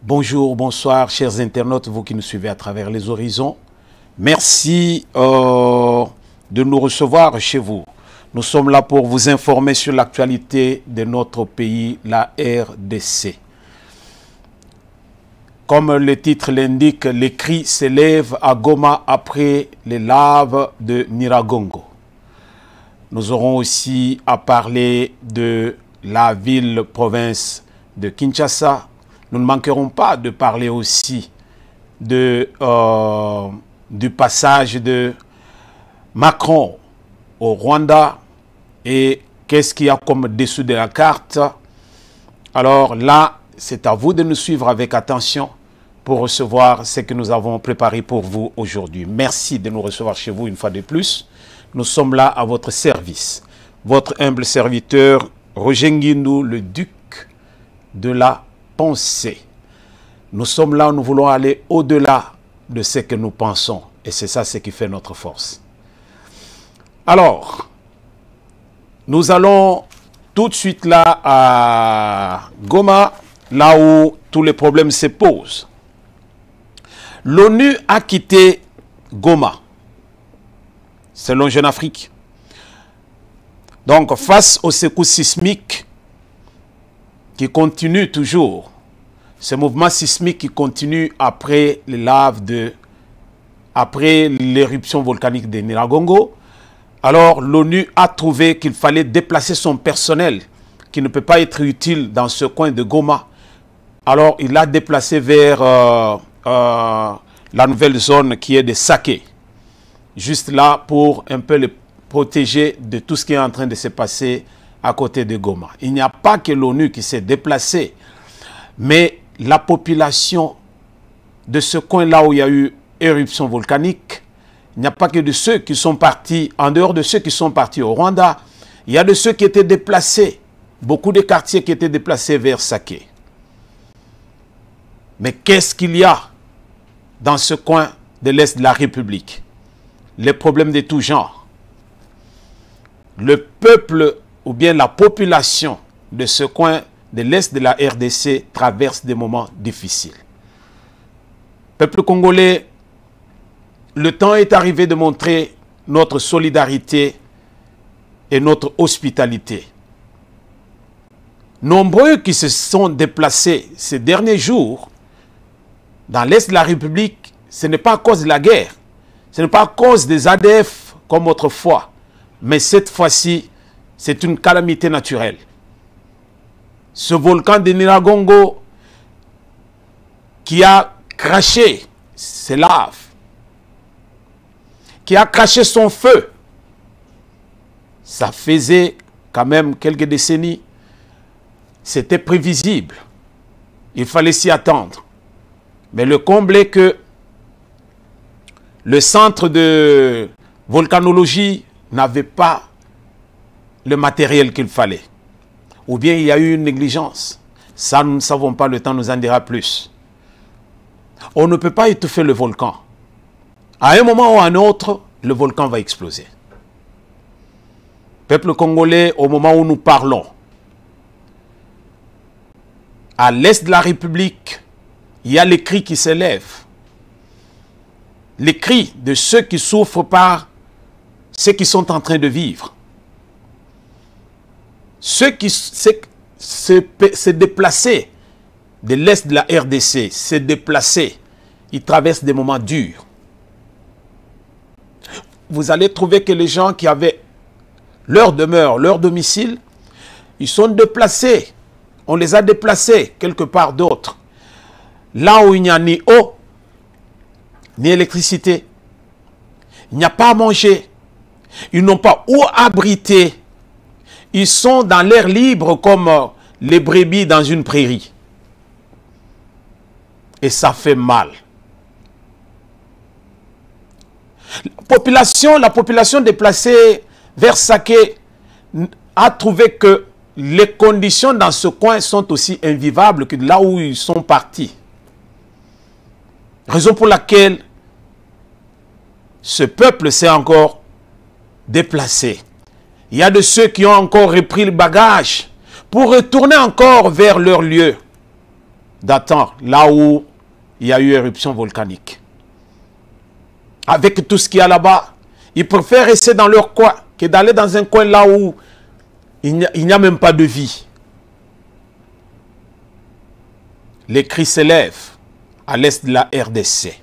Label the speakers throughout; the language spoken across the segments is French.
Speaker 1: Bonjour, bonsoir, chers internautes, vous qui nous suivez à travers les horizons. Merci de nous recevoir chez vous. Nous sommes là pour vous informer sur l'actualité de notre pays, la RDC. Comme le titre l'indique, les cris s'élèvent à Goma après les laves de Nyiragongo. Nous aurons aussi à parler de la ville-province de Kinshasa. Nous ne manquerons pas de parler aussi de, du passage de Macron au Rwanda et qu'est-ce qu'il y a comme dessous de la carte. Alors là, c'est à vous de nous suivre avec attention pour recevoir ce que nous avons préparé pour vous aujourd'hui. Merci de nous recevoir chez vous une fois de plus. Nous sommes là à votre service. Votre humble serviteur, Roger Nguindou, le duc de la pensée. Nous sommes là, nous voulons aller au-delà de ce que nous pensons. Et c'est ça ce qui fait notre force. Alors, nous allons tout de suite là à Goma, là où tous les problèmes se posent. L'ONU a quitté Goma, selon Jeune Afrique. Donc, face aux secousses sismiques qui continuent toujours, ce mouvement sismique qui continue après les laves après l'éruption volcanique de Nyiragongo, alors l'ONU a trouvé qu'il fallait déplacer son personnel qui ne peut pas être utile dans ce coin de Goma. Alors il l'a déplacé vers la nouvelle zone qui est de Saké, juste là pour un peu les protéger de tout ce qui est en train de se passer à côté de Goma. Il n'y a pas que l'ONU qui s'est déplacée, mais la population de ce coin-là où il y a eu éruption volcanique, il n'y a pas que de ceux qui sont partis, en dehors de ceux qui sont partis au Rwanda, il y a de ceux qui étaient déplacés, beaucoup de quartiers qui étaient déplacés vers Saké. Mais qu'est-ce qu'il y a dans ce coin de l'Est de la République? Les problèmes de tout genre. Le peuple ou bien la population de ce coin de l'Est de la RDC traverse des moments difficiles. Peuple congolais, le temps est arrivé de montrer notre solidarité et notre hospitalité. Nombreux qui se sont déplacés ces derniers jours dans l'Est de la République, ce n'est pas à cause de la guerre, ce n'est pas à cause des ADF comme autrefois, mais cette fois-ci, c'est une calamité naturelle. Ce volcan de Nyiragongo qui a craché ses laves, qui a craché son feu, ça faisait quand même quelques décennies, c'était prévisible, il fallait s'y attendre. Mais le comble est que le centre de volcanologie n'avait pas le matériel qu'il fallait. Ou bien il y a eu une négligence. Ça, nous ne savons pas, le temps nous en dira plus. On ne peut pas étouffer le volcan. À un moment ou à un autre, le volcan va exploser. Peuple congolais, au moment où nous parlons, à l'est de la République, il y a les cris qui s'élèvent. Les cris de ceux qui souffrent par ceux qui sont en train de vivre. Ceux qui se déplacer de l'Est de la RDC, se déplacer, ils traversent des moments durs. Vous allez trouver que les gens qui avaient leur demeure, leur domicile, ils sont déplacés. On les a déplacés quelque part d'autre. Là où il n'y a ni eau, ni électricité. Il n'y a pas à manger. Ils n'ont pas où abriter. Ils sont dans l'air libre comme les brebis dans une prairie. Et ça fait mal. La population déplacée vers Saké a trouvé que les conditions dans ce coin sont aussi invivables que là où ils sont partis. Raison pour laquelle ce peuple s'est encore déplacé. Il y a de ceux qui ont encore repris le bagage pour retourner encore vers leur lieu. datant, là où il y a eu éruption volcanique. Avec tout ce qu'il y a là-bas, ils préfèrent rester dans leur coin que d'aller dans un coin là où il n'y a même pas de vie. Les cris s'élèvent à l'est de la RDC.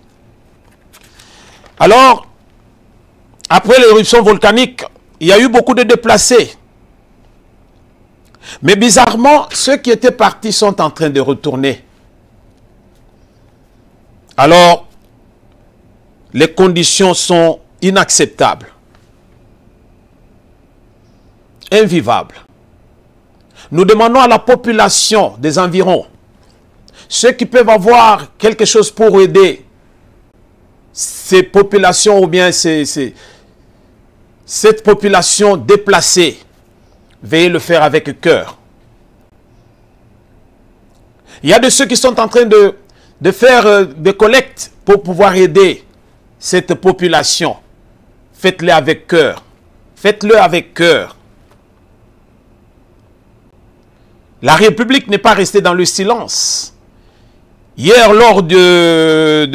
Speaker 1: Alors, après l'éruption volcanique, il y a eu beaucoup de déplacés. Mais bizarrement, ceux qui étaient partis sont en train de retourner. Alors, les conditions sont inacceptables, invivables. Nous demandons à la population des environs, ceux qui peuvent avoir quelque chose pour aider ces populations ou bien cette population déplacée, veuillez le faire avec cœur. Il y a de ceux qui sont en train de faire des collectes pour pouvoir aider cette population. Faites-le avec cœur. Faites-le avec cœur. La République n'est pas restée dans le silence. Hier, lors de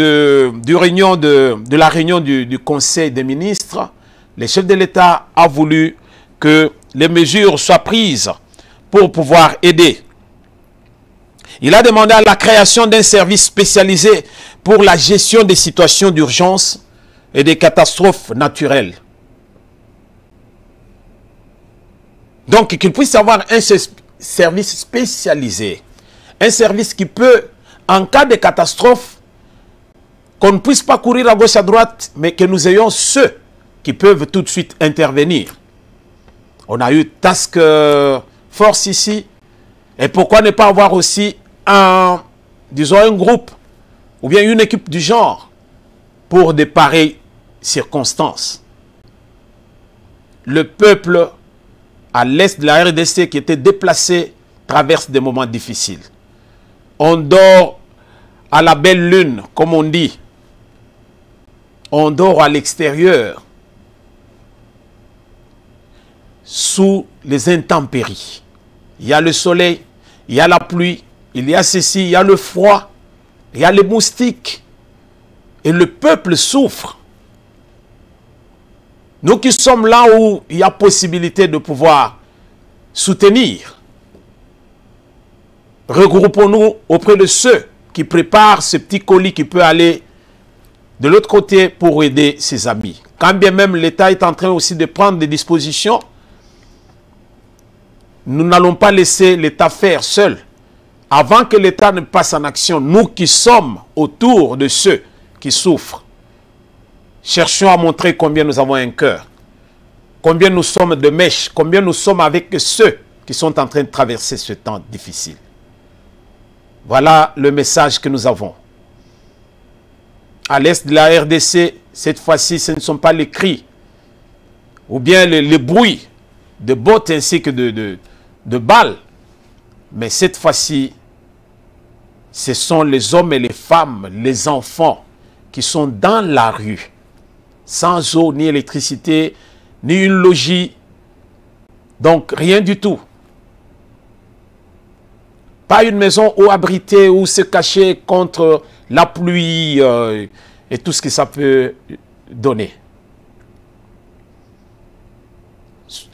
Speaker 1: la réunion du Conseil des ministres, le chef de l'État a voulu que les mesures soient prises pour pouvoir aider. Il a demandé à la création d'un service spécialisé pour la gestion des situations d'urgence et des catastrophes naturelles. Donc, qu'il puisse avoir un service spécialisé, un service qui peut, en cas de catastrophe, qu'on ne puisse pas courir à gauche à droite, mais que nous ayons ceux qui peuvent tout de suite intervenir. On a eu Task Force ici, et pourquoi ne pas avoir aussi un groupe ou bien une équipe du genre pour de pareilles circonstances. Le peuple à l'est de la RDC qui était déplacé traverse des moments difficiles. On dort à la belle lune, comme on dit. On dort à l'extérieur, sous les intempéries. Il y a le soleil, il y a la pluie, il y a ceci, il y a le froid, il y a les moustiques. Et le peuple souffre. Nous qui sommes là où il y a possibilité de pouvoir soutenir, regroupons-nous auprès de ceux qui préparent ce petit colis qui peut aller de l'autre côté pour aider ses amis. Quand bien même l'État est en train aussi de prendre des dispositions, nous n'allons pas laisser l'État faire seul. Avant que l'État ne passe en action, nous qui sommes autour de ceux qui souffrent, cherchons à montrer combien nous avons un cœur, combien nous sommes de mèche, combien nous sommes avec ceux qui sont en train de traverser ce temps difficile. Voilà le message que nous avons. À l'est de la RDC, cette fois-ci, ce ne sont pas les cris ou bien les bruits de bottes ainsi que de balles, mais cette fois-ci, ce sont les hommes et les femmes, les enfants qui sont dans la rue, sans eau, ni électricité, ni une logis, donc rien du tout. Pas une maison où abriter, où se cacher contre la pluie et tout ce que ça peut donner.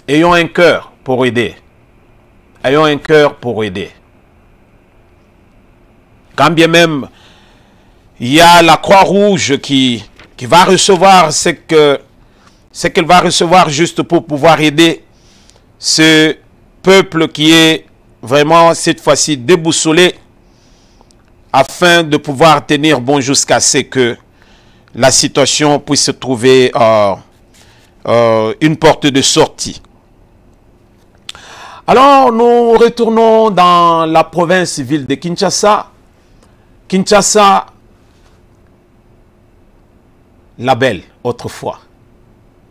Speaker 1: Ayons un cœur pour aider. Ayons un cœur pour aider. Quand bien même il y a la Croix-Rouge qui va recevoir ce qu'elle va recevoir juste pour pouvoir aider ce peuple qui est vraiment cette fois-ci déboussolé afin de pouvoir tenir bon jusqu'à ce que la situation puisse trouver une porte de sortie. Alors, nous retournons dans la province-ville de Kinshasa. Kinshasa, la belle, autrefois.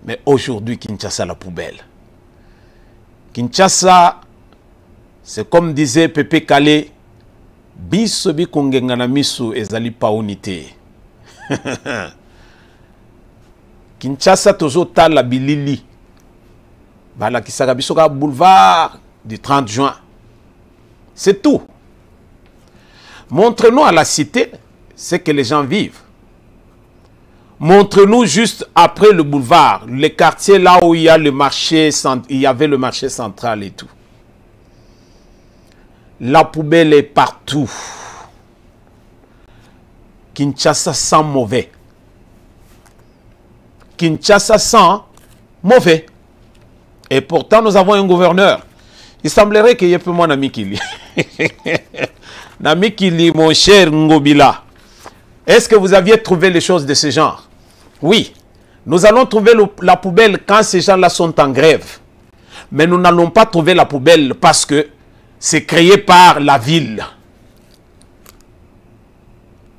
Speaker 1: Mais aujourd'hui, Kinshasa, la poubelle. Kinshasa, c'est comme disait Pepe Kale, biso bikongengana misu ezali paunité. Kinshasa tozo tala bilili. Bala kisaka bisoka boulevard du 30 juin. C'est tout. Montre-nous à la cité ce que les gens vivent. Montre-nous juste après le boulevard, les quartiers là où il y a le marché, il y avait le marché central et tout. La poubelle est partout. Kinshasa sent mauvais. Kinshasa sent mauvais. Et pourtant, nous avons un gouverneur. Il semblerait qu'il y ait peu moins Namikili. Namikili, mon cher Ngobila. Est-ce que vous aviez trouvé les choses de ce genre? Oui. Nous allons trouver la poubelle quand ces gens-là sont en grève. Mais nous n'allons pas trouver la poubelle parce que c'est créé par la ville.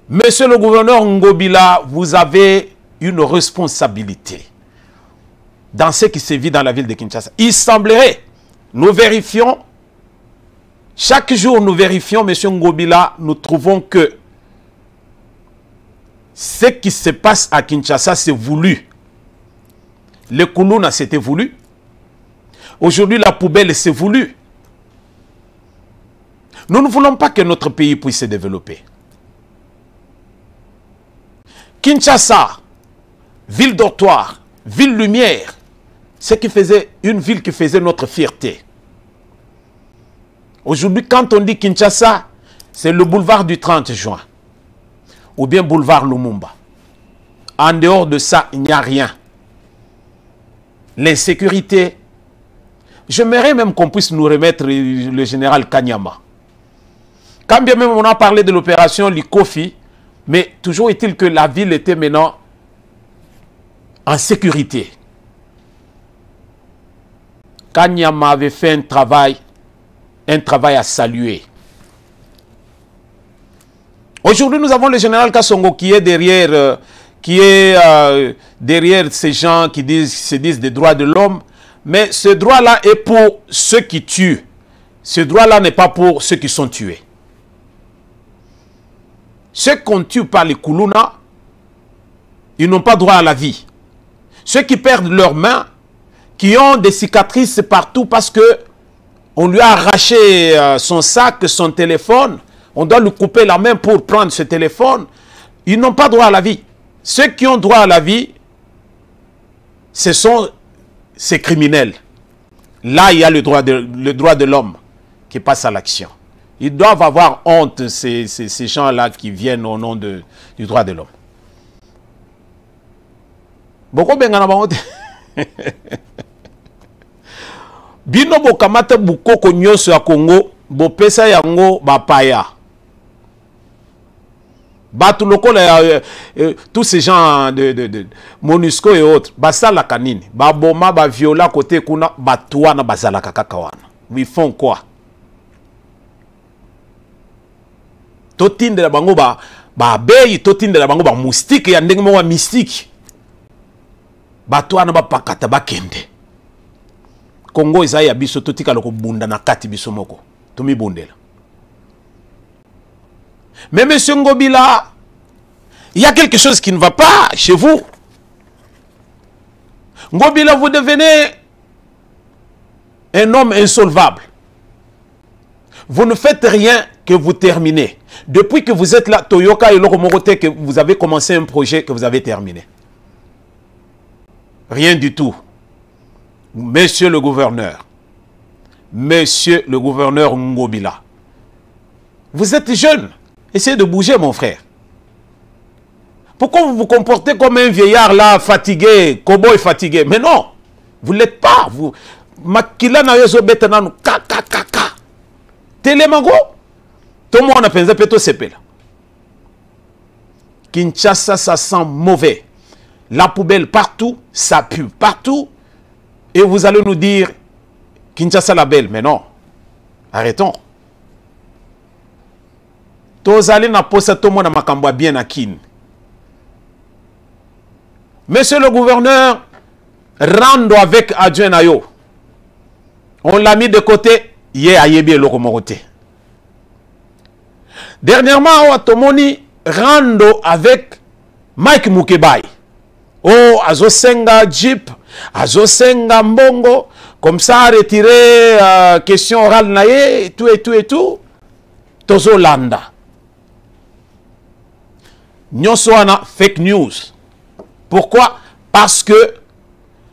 Speaker 1: Monsieur le gouverneur Ngobila, vous avez une responsabilité dans ce qui se vit dans la ville de Kinshasa. Il semblerait, nous vérifions, chaque jour nous vérifions, monsieur Ngobila, nous trouvons que ce qui se passe à Kinshasa, c'est voulu. Le Koulouna, c'était voulu. Aujourd'hui, la poubelle, c'est voulu. Nous ne voulons pas que notre pays puisse se développer. Kinshasa, ville dortoir, ville lumière, une ville qui faisait notre fierté. Aujourd'hui, quand on dit Kinshasa, c'est le boulevard du 30 juin. Ou bien boulevard Lumumba. En dehors de ça, il n'y a rien. L'insécurité. J'aimerais même qu'on puisse nous remettre le général Kanyama. Quand bien même on a parlé de l'opération Likofi, mais toujours est-il que la ville était maintenant en sécurité. Kanyama avait fait un travail à saluer. Aujourd'hui, nous avons le général Kassongo qui est derrière, derrière ces gens qui se disent des droits de l'homme. Mais ce droit-là est pour ceux qui tuent. Ce droit-là n'est pas pour ceux qui sont tués. Ceux qu'on tue par les Koulouna, ils n'ont pas droit à la vie. Ceux qui perdent leurs mains, qui ont des cicatrices partout parce que on lui a arraché son sac, son téléphone, on doit lui couper la main pour prendre ce téléphone, ils n'ont pas droit à la vie. Ceux qui ont droit à la vie, ce sont ces criminels. Là, il y a le droit de l'homme qui passe à l'action. Ils doivent avoir honte, ces gens-là qui viennent au nom du droit de l'homme. Beaucoup bengana bangote. Bino bokamata bukoko nyoso ya Congo, bopesa yango bapaya. Batu lokola tous ces gens de MONUSCO et autres, basala kanini, baboma ba viola côté kuna batuana bazala kakakawana. Ils font quoi? Totinde la bango ba abeille, totinde la bango ba moustique ya ndenge mo mystique. Batuana ba pakata ba kende. Congo ezaya biso totika loko bunda na kati biso moko. Tumi bundela. Mais monsieur Ngobila, il y a quelque chose qui ne va pas chez vous. Ngobila, vous devenez un homme insolvable. Vous ne faites rien que vous terminez. Depuis que vous êtes là, Toyoka et Loromorote, que vous avez commencé un projet que vous avez terminé. Rien du tout. Monsieur le gouverneur, Ngobila, vous êtes jeune. Essayez de bouger, mon frère. Pourquoi vous vous comportez comme un vieillard là, fatigué, cowboy fatigué? Mais non, vous ne l'êtes pas. Vous, Makila na yozo betananu, ka. Télémago, tout le monde a pensé que c'est là. Kinshasa, ça sent mauvais. La poubelle partout, ça pue partout. Et vous allez nous dire, Kinshasa la belle. Mais non, arrêtons. Tozali na posa to mona makambo bien akin. Monsieur le gouverneur, rando avec adjoint Nayo. On l'a mis de côté, yé ayebi eloko morote. Dernièrement, on tomoni rando avec Mike Mukebai. Oh, azosenga Jeep, azosenga Mbongo, comme ça retirer question orale naye, et tout. Tozo landa. nyonso wana fake news. Pourquoi? Parce que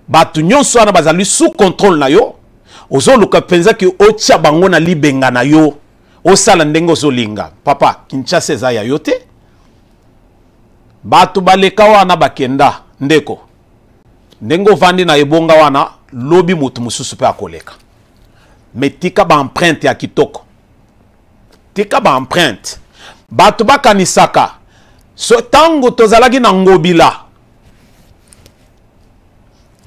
Speaker 1: batu nyonso wana bazali sous contrôle na yo. Ozo luka penza ki otia bango na libenga na yo. Osala ndenge ozolinga. Papa, Kinshasa eza ya yo te. Batu baleka wana bakenda ndeko. Ndenge ovandi na ebonga wana lobi mutu mususu pe akoleka. Mais tika ba empreinte ya kitoko. Tika ba empreinte. Batu bakanisaka. So tango tozalaki na ngobila.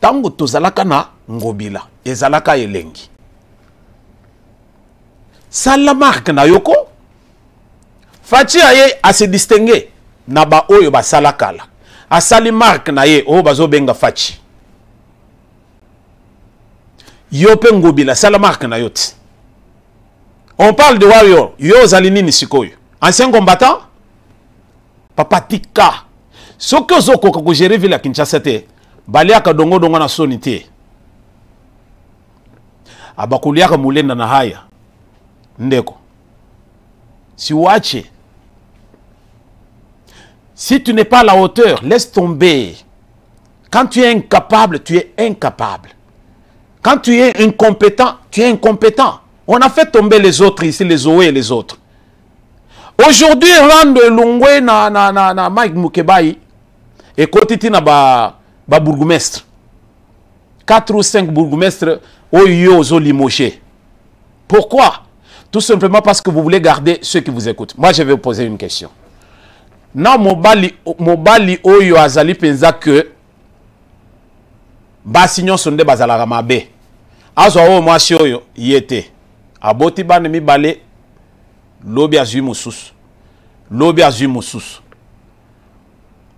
Speaker 1: Tango tozalaka na ngobila. Ezalaka elengi. Sala marque na yoko. Fachi aye a se distinguer. Na ba oyo ba salakala. A sali marque na ye o bazo benga Fachi. Yope ngobila sala marque na yoti. On parle de warrior. Yo zalini ni sikoyo. Ancien combattant. Papa tika. Soko zoko kako gérer ville à Kinshasa te. Baliaka dongo dongo na sonité. Abakuliaka mulenda na haya. Ndeko. Si wache. Si tu n'es pas à la hauteur, laisse tomber. Quand tu es incapable, tu es incapable. Quand tu es incompétent, tu es incompétent. On a fait tomber les autres ici, les Owe et les autres. Aujourd'hui, Rando Lungwe na Mike Mukebai et Kotiti na ba bourgmestre. 4 ou 5 bourgmestres Oyo zo limogé. Pourquoi? Tout simplement parce que vous voulez garder ceux qui vous écoutent. Moi, je vais vous poser une question. Na mobali Oyo azali penza que basignon sonde bazala mabe. Azo o mwasi Oyo yete. Aboti bane mi balé. Lobi azui mususu. Lobi azui mususu.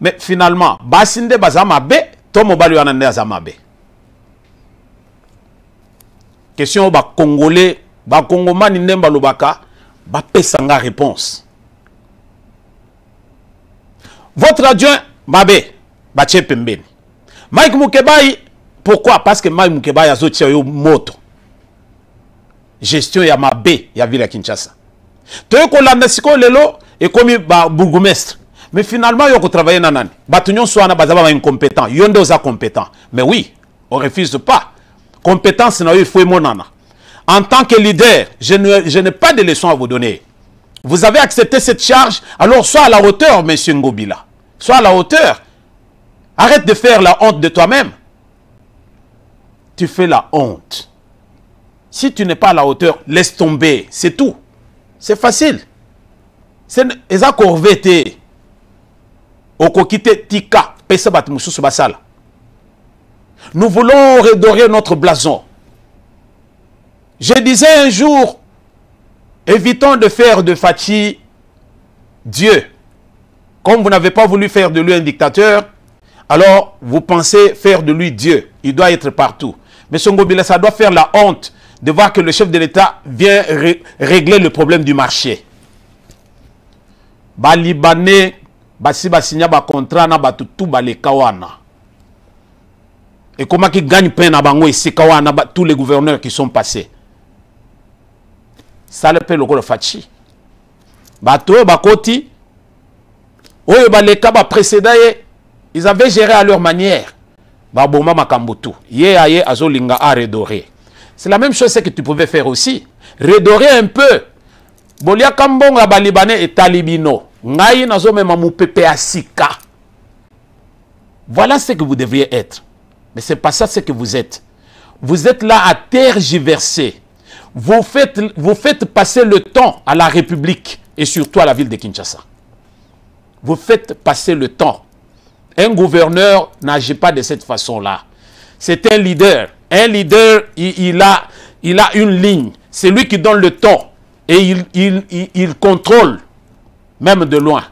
Speaker 1: Mais finalement, basinde bazama be, to mobali wanande azama be. Question ba Congolais, ba Congomani ndemba lobaka, ba pesanga réponse. Votre adjoint, Mabe, ba pembeni. Mike Mukebai, pourquoi? Parce que Mike Mukebai a zotia yo moto. Gestion ya Mabe, ya ville ya Kinshasa. Toyo kolanda siko lelo et comme ba bourgmestre. Mais finalement yo ko travailler na nani. Batunyon soana bazaba ba incompétent. Yonde oza compétent. Mais oui, on refuse pas. Compétence na yo il faut monana. En tant que leader, je n'ai pas de leçons à vous donner. Vous avez accepté cette charge, alors sois à la hauteur, monsieur Ngobila. Sois à la hauteur. Arrête de faire la honte de toi-même. Tu fais la honte. Si tu n'es pas à la hauteur, laisse tomber. C'est tout. C'est facile. C'est eza corvette. Okokite tika. Pesa bat mususu basala. Nous voulons redorer notre blason. Je disais un jour, évitons de faire de Fachi Dieu. Comme vous n'avez pas voulu faire de lui un dictateur, alors vous pensez faire de lui Dieu. Il doit être partout. Mais son Ngobila, ça doit faire la honte de voir que le chef de l'État vient régler le problème du marché. Ba Libanais, basi signa ba contrat na ba tutu ba le kawana. Et comment qui gagne peine à bango ici kawana tous les gouverneurs qui sont passés. Ça le fait le gros Fachi. Bato bakoti oyo ba le kaba précédent ils avaient géré à leur manière. Ba boma makambutu. Ye aye azolinga a redorer. C'est la même chose que tu pouvais faire aussi. Redorer un peu. Bolia kambonga ba libanais et talibino. Ngai nazo mema mupepe asika. Voilà ce que vous devriez être. Mais c'est pas ça ce que vous êtes. Vous êtes là à tergiverser. Vous faites passer le temps à la République et surtout à la ville de Kinshasa. Vous faites passer le temps. Un gouverneur n'agit pas de cette façon-là. C'est un leader. Un leader, il a une ligne. C'est lui qui donne le ton. Et il contrôle, même de loin.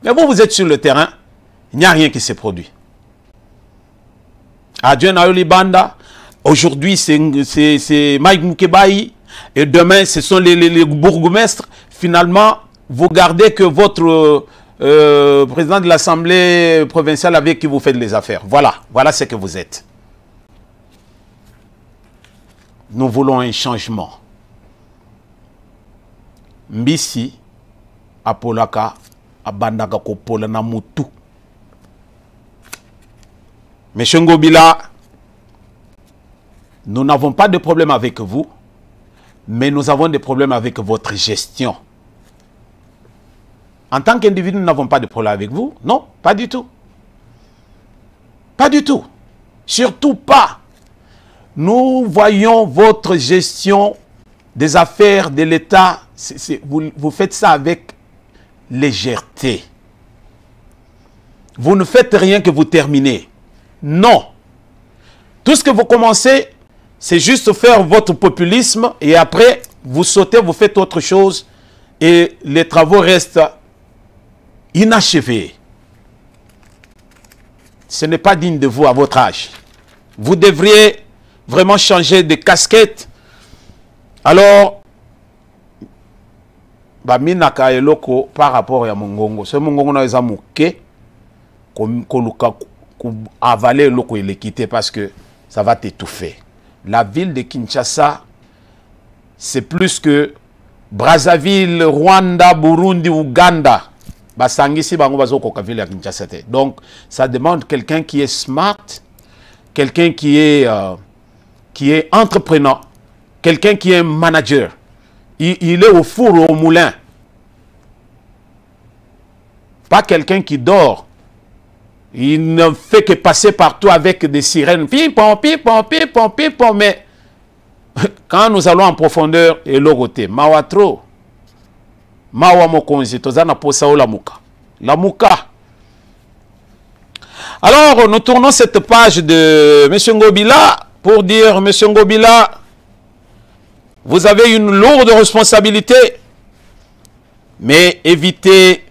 Speaker 1: Mais vous êtes sur le terrain, il n'y a rien qui s'est produit. Adjoint Naoli Banda, aujourd'hui c'est Mike Mukebai, et demain ce sont les bourgmestres. Finalement, vous gardez que votre président de l'Assemblée provinciale avec qui vous faites les affaires. Voilà ce que vous êtes. Nous voulons un changement. Mbisi, Apolaka, abandaka kopola na mutu. Monsieur Ngobila, nous n'avons pas de problème avec vous, mais nous avons des problèmes avec votre gestion. En tant qu'individu, nous n'avons pas de problème avec vous. Non, pas du tout. Pas du tout. Surtout pas. Nous voyons votre gestion des affaires de l'État. Vous faites ça avec légèreté. Vous ne faites rien que vous terminez. Non. Tout ce que vous commencez, c'est juste faire votre populisme et après, vous sautez, vous faites autre chose et les travaux restent inachevés. Ce n'est pas digne de vous à votre âge. Vous devriez vraiment changer de casquette. Alors, baminaka eloko par rapport à Mongongo. Ce Mongongo n'a pas mouké koluka avaler eloko et le quitter parce que ça va t'étouffer. La ville de Kinshasa, c'est plus que Brazzaville, Rwanda, Burundi, Ouganda. Basangisi bango bazoko ka ville ya Kinshasa. Donc, ça demande quelqu'un qui est smart, quelqu'un qui est entrepreneur, quelqu'un qui est manager. Il est au four ou au moulin. Pas quelqu'un qui dort. Il ne fait que passer partout avec des sirènes. Pipon, pipon, pipon, pipon. Mais quand nous allons en profondeur, et l'oroté, mawatro, mawa mokonzi, tozana posa o lamuka. Lamuka. Alors, nous tournons cette page de M. Ngobila pour dire, M. Ngobila, vous avez une lourde responsabilité, mais évitez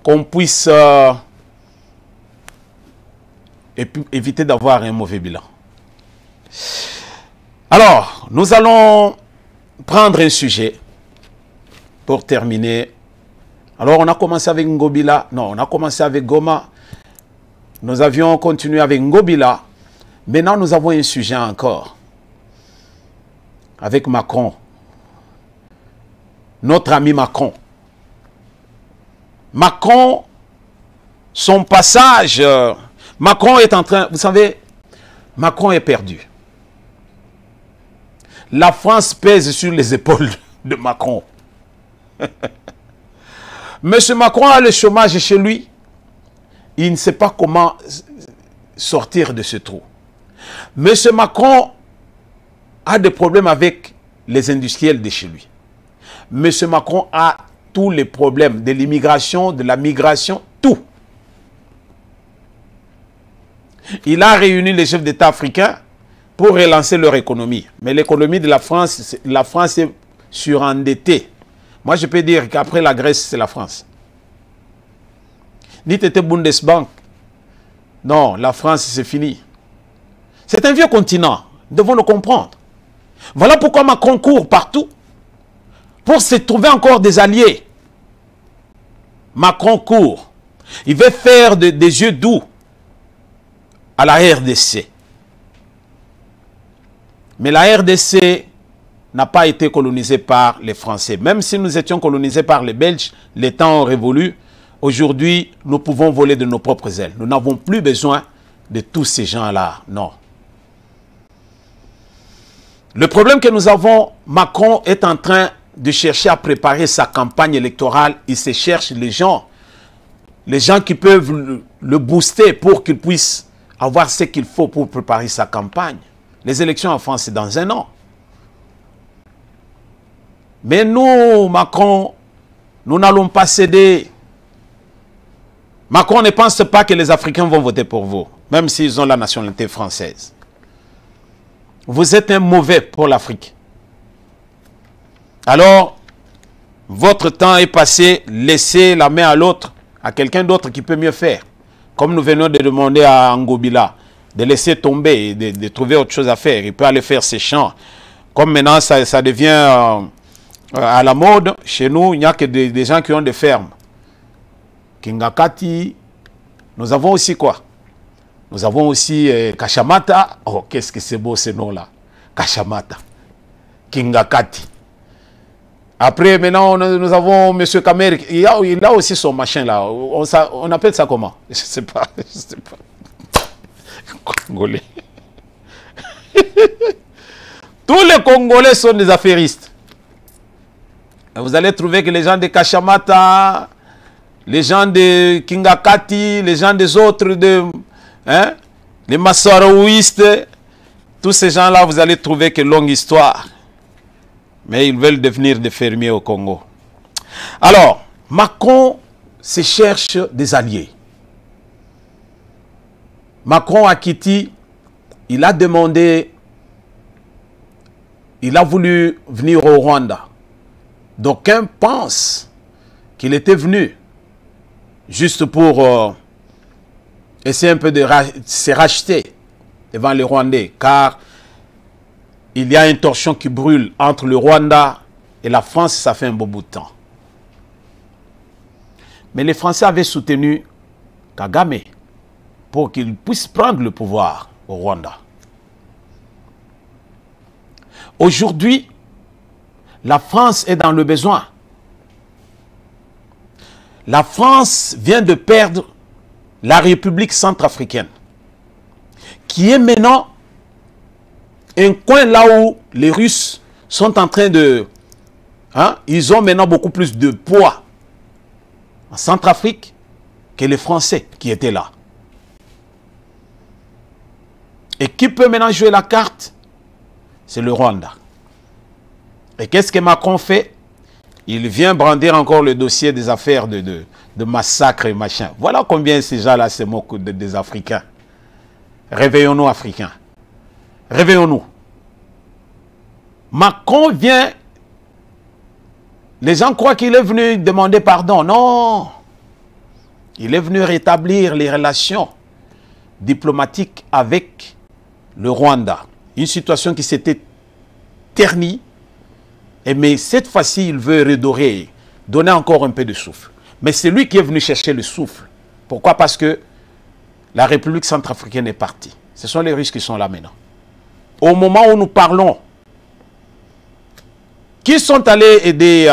Speaker 1: qu'on puisse éviter d'avoir un mauvais bilan. Alors, nous allons prendre un sujet pour terminer. Alors, on a commencé avec Ngobila. Non, on a commencé avec Goma. Nous avions continué avec Ngobila. Maintenant, nous avons un sujet encore. Avec Macron. Notre ami Macron. Macron, son passage... Macron est en train... Vous savez, Macron est perdu. La France pèse sur les épaules de Macron. Monsieur Macron a le chômage chez lui. Il ne sait pas comment sortir de ce trou. Monsieur Macron a des problèmes avec les industriels de chez lui. Monsieur Macron a tous les problèmes de l'immigration, de la migration, tout. Il a réuni les chefs d'État africains pour relancer leur économie. Mais l'économie de la France est surendettée. Moi, je peux dire qu'après la Grèce, c'est la France. Ni t'étais Bundesbank. Non, la France, c'est fini. C'est un vieux continent. Nous devons le comprendre. Voilà pourquoi Macron court partout pour se trouver encore des alliés. Macron court. Il veut faire des yeux doux à la RDC. Mais la RDC n'a pas été colonisée par les Français. Même si nous étions colonisés par les Belges, les temps ont révolu. Aujourd'hui, nous pouvons voler de nos propres ailes. Nous n'avons plus besoin de tous ces gens-là. Non. Le problème que nous avons, Macron est en train de chercher à préparer sa campagne électorale. Il se cherche les gens qui peuvent le booster pour qu'il puisse avoir ce qu'il faut pour préparer sa campagne. Les élections en France, c'est dans un an. Mais nous, Macron, nous n'allons pas céder. Macron ne pense pas que les Africains vont voter pour vous, même s'ils ont la nationalité française. Vous êtes un mauvais pour l'Afrique. Alors, votre temps est passé, laissez la main à l'autre, à quelqu'un d'autre qui peut mieux faire. Comme nous venons de demander à Ngobila de laisser tomber et de trouver autre chose à faire. Il peut aller faire ses champs. Comme maintenant, ça devient à la mode, chez nous, il n'y a que des gens qui ont des fermes. Kingakati, nous avons aussi quoi? Nous avons aussi Kashamata. Oh, qu'est-ce que c'est beau ce nom-là. Kashamata. Kingakati. Après, maintenant, nous avons M. Kamer. Il a aussi son machin là. On appelle ça comment? Je ne sais pas. Je sais pas. Congolais. Tous les Congolais sont des affairistes. Vous allez trouver que les gens de Kachamata, les gens de Kingakati, les gens des autres, les Massarouistes, tous ces gens-là, vous allez trouver que longue histoire. Mais ils veulent devenir des fermiers au Congo. Alors, Macron se cherche des alliés. Macron à Kiti, il a demandé, il a voulu venir au Rwanda. D'aucuns pensent qu'il était venu juste pour essayer un peu de se racheter devant les Rwandais, car il y a une torsion qui brûle entre le Rwanda et la France, ça fait un beau bout de temps. Mais les Français avaient soutenu Kagame pour qu'il puisse prendre le pouvoir au Rwanda. Aujourd'hui, la France est dans le besoin. La France vient de perdre la République centrafricaine, qui est maintenant un coin là où les Russes sont en train de... ils ont maintenant beaucoup plus de poids en Centrafrique que les Français qui étaient là. Et qui peut maintenant jouer la carte? C'est le Rwanda. Et qu'est-ce que Macron fait? Il vient brandir encore le dossier des affaires de massacre et machin. Voilà combien ces gens-là se moquent des Africains. Réveillons-nous, Africains. Réveillons-nous. Macron vient... Les gens croient qu'il est venu demander pardon. Non. Il est venu rétablir les relations diplomatiques avec le Rwanda. Une situation qui s'était ternie. Mais cette fois-ci, il veut redorer, donner encore un peu de souffle. Mais c'est lui qui est venu chercher le souffle. Pourquoi? Parce que la République centrafricaine est partie. Ce sont les Russes qui sont là maintenant. Au moment où nous parlons, qui sont allés aider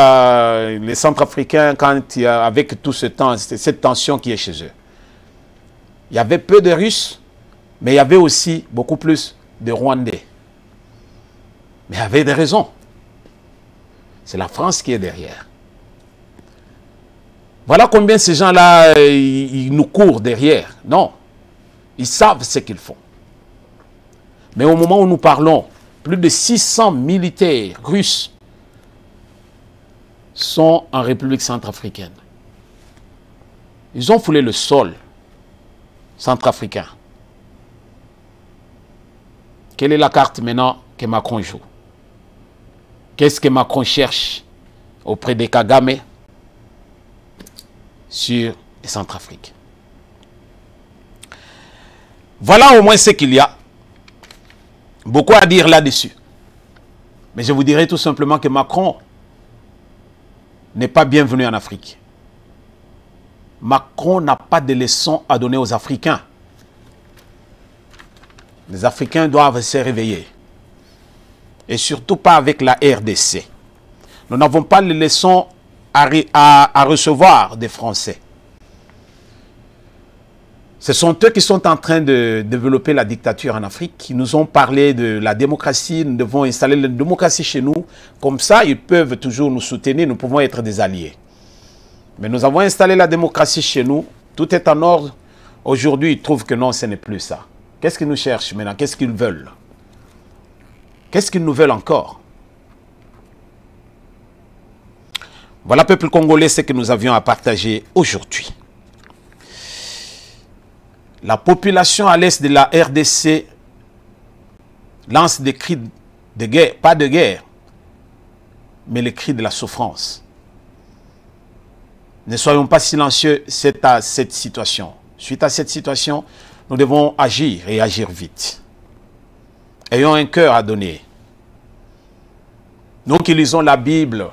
Speaker 1: les Centrafricains quand il y a, avec tout ce temps, cette tension qui est chez eux? Il y avait peu de Russes, mais il y avait aussi beaucoup plus de Rwandais. Mais il y avait des raisons. C'est la France qui est derrière. Voilà combien ces gens-là, ils nous courent derrière. Non. Ils savent ce qu'ils font. Mais au moment où nous parlons, plus de 600 militaires russes sont en République centrafricaine. Ils ont foulé le sol centrafricain. Quelle est la carte maintenant que Macron joue? Qu'est-ce que Macron cherche auprès de Kagame sur les Centrafrique? Voilà au moins ce qu'il y a. Beaucoup à dire là-dessus. Mais je vous dirai tout simplement que Macron n'est pas bienvenu en Afrique. Macron n'a pas de leçons à donner aux Africains. Les Africains doivent se réveiller. Et surtout pas avec la RDC. Nous n'avons pas les leçons à recevoir des Français. Ce sont eux qui sont en train de développer la dictature en Afrique. Ils nous ont parlé de la démocratie. Nous devons installer la démocratie chez nous. Comme ça, ils peuvent toujours nous soutenir. Nous pouvons être des alliés. Mais nous avons installé la démocratie chez nous. Tout est en ordre. Aujourd'hui, ils trouvent que non, ce n'est plus ça. Qu'est-ce qu'ils nous cherchent maintenant? Qu'est-ce qu'ils veulent? Qu'est-ce qu'ils nous veulent encore? Voilà, peuple congolais, ce que nous avions à partager aujourd'hui. La population à l'est de la RDC lance des cris de guerre, pas de guerre, mais les cris de la souffrance. Ne soyons pas silencieux à cette situation. Suite à cette situation, nous devons agir et agir vite. Ayons un cœur à donner. Nous qui lisons la Bible,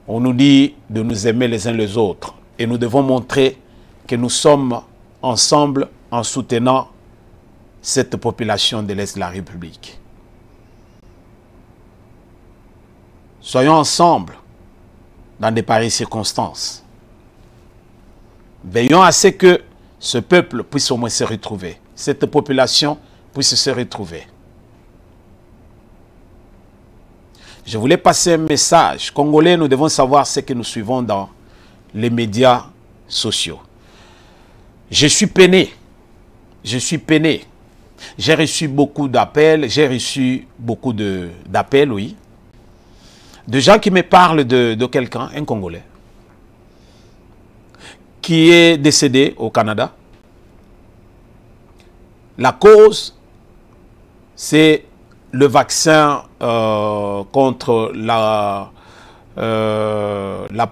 Speaker 1: on nous dit de nous aimer les uns les autres. Et nous devons montrer que nous sommes ensemble en soutenant cette population de l'Est de la République. Soyons ensemble dans de pareilles circonstances. Veillons à ce que ce peuple puisse au moins se retrouver. Cette population puisse se retrouver. Je voulais passer un message. Congolais, nous devons savoir ce que nous suivons dans les médias sociaux. Je suis peiné. Je suis peiné. J'ai reçu beaucoup d'appels. J'ai reçu beaucoup d'appels, oui. De gens qui me parlent de quelqu'un, un Congolais, qui est décédé au Canada. La cause, c'est le vaccin contre la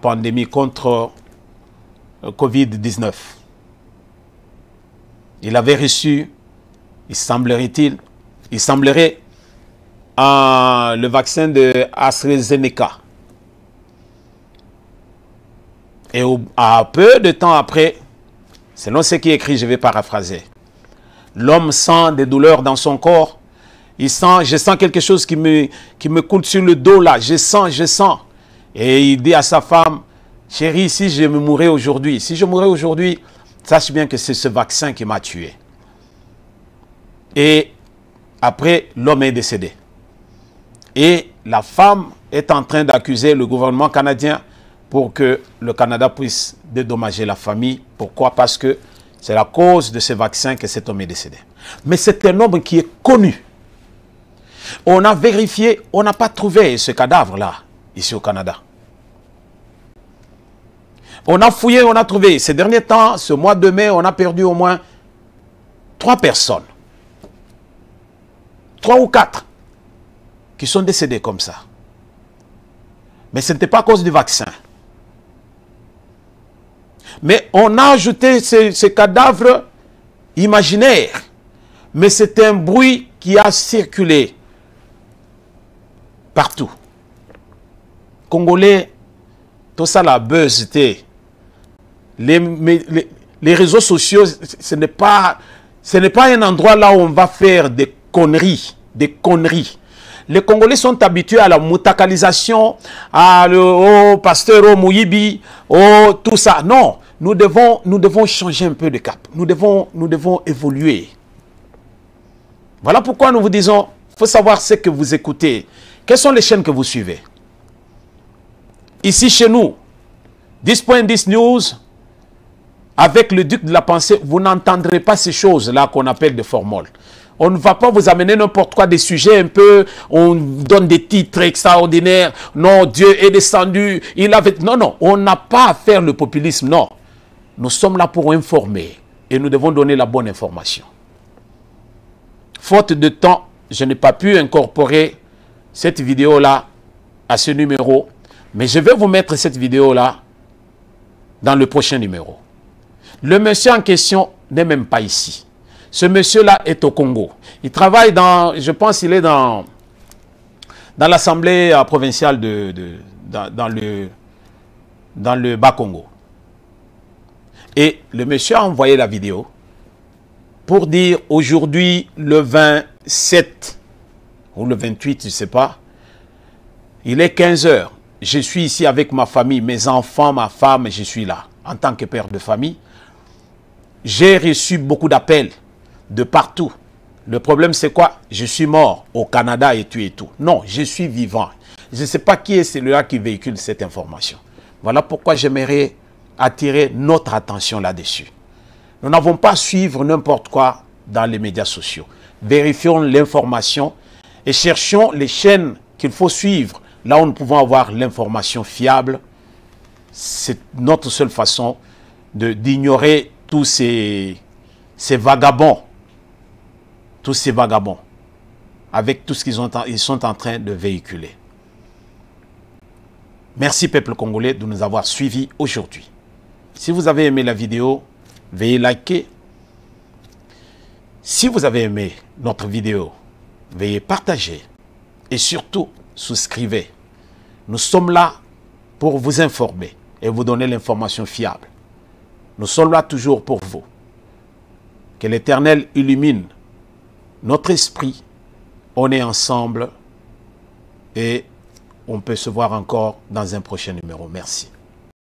Speaker 1: pandémie, contre Covid-19. Il avait reçu, il semblerait, le vaccin de AstraZeneca. Et à peu de temps après, selon ce qui est écrit, je vais paraphraser, l'homme sent des douleurs dans son corps. Je sens quelque chose qui me coule sur le dos là. Je sens. Et il dit à sa femme, chérie, si je me mourais aujourd'hui, sache bien que c'est ce vaccin qui m'a tué. Et après, l'homme est décédé. Et la femme est en train d'accuser le gouvernement canadien pour que le Canada puisse dédommager la famille. Pourquoi? Parce que c'est la cause de ce vaccin que cet homme est décédé. Mais c'est un homme qui est connu. On a vérifié, on n'a pas trouvé ce cadavre-là, ici au Canada. On a fouillé, on a trouvé. Ces derniers temps, ce mois de mai, on a perdu au moins 3 personnes. 3 ou 4 qui sont décédés comme ça. Mais ce n'était pas à cause du vaccin. Mais on a ajouté ces cadavres imaginaires. Mais c'est un bruit qui a circulé partout. Congolais, tout ça la buzzité. Les réseaux sociaux, ce n'est pas un endroit là où on va faire des conneries. Des conneries. Les Congolais sont habitués à la moutakalisation, au pasteur, au Mouyibi, tout ça. Non, nous devons changer un peu de cap. Nous devons évoluer. Voilà pourquoi nous vous disons, il faut savoir ce que vous écoutez. Quelles sont les chaînes que vous suivez? Ici chez nous, 10.10 News, avec le duc de la pensée, vous n'entendrez pas ces choses-là qu'on appelle des formules. On ne va pas vous amener n'importe quoi, des sujets un peu, on donne des titres extraordinaires. Non, Dieu est descendu, il avait... Non, on n'a pas à faire le populisme, non. Nous sommes là pour informer et nous devons donner la bonne information. Faute de temps, je n'ai pas pu incorporer cette vidéo-là à ce numéro, mais je vais vous mettre cette vidéo-là dans le prochain numéro. Le monsieur en question n'est même pas ici. Ce monsieur-là est au Congo. Il travaille je pense qu'il est dans l'Assemblée provinciale dans le Bas-Congo. Et le monsieur a envoyé la vidéo pour dire aujourd'hui, le 27 ou le 28, je ne sais pas, il est 15 h. Je suis ici avec ma famille, mes enfants, ma femme, je suis là en tant que père de famille. J'ai reçu beaucoup d'appels de partout. Le problème, c'est quoi? Je suis mort au Canada et tout. Non, je suis vivant. Je ne sais pas qui est celui-là qui véhicule cette information. Voilà pourquoi j'aimerais attirer notre attention là-dessus. Nous n'avons pas à suivre n'importe quoi dans les médias sociaux. Vérifions l'information et cherchons les chaînes qu'il faut suivre. Là où nous pouvons avoir l'information fiable, c'est notre seule façon d'ignorer tous ces vagabonds. Tous ces vagabonds. Avec tout ce qu'ils sont en train de véhiculer. Merci peuple congolais de nous avoir suivis aujourd'hui. Si vous avez aimé la vidéo, veuillez liker. Si vous avez aimé notre vidéo, veuillez partager. Et surtout, souscrivez. Nous sommes là pour vous informer et vous donner l'information fiable. Nous sommes là toujours pour vous. Que l'Éternel illumine notre esprit. On est ensemble et on peut se voir encore dans un prochain numéro. Merci.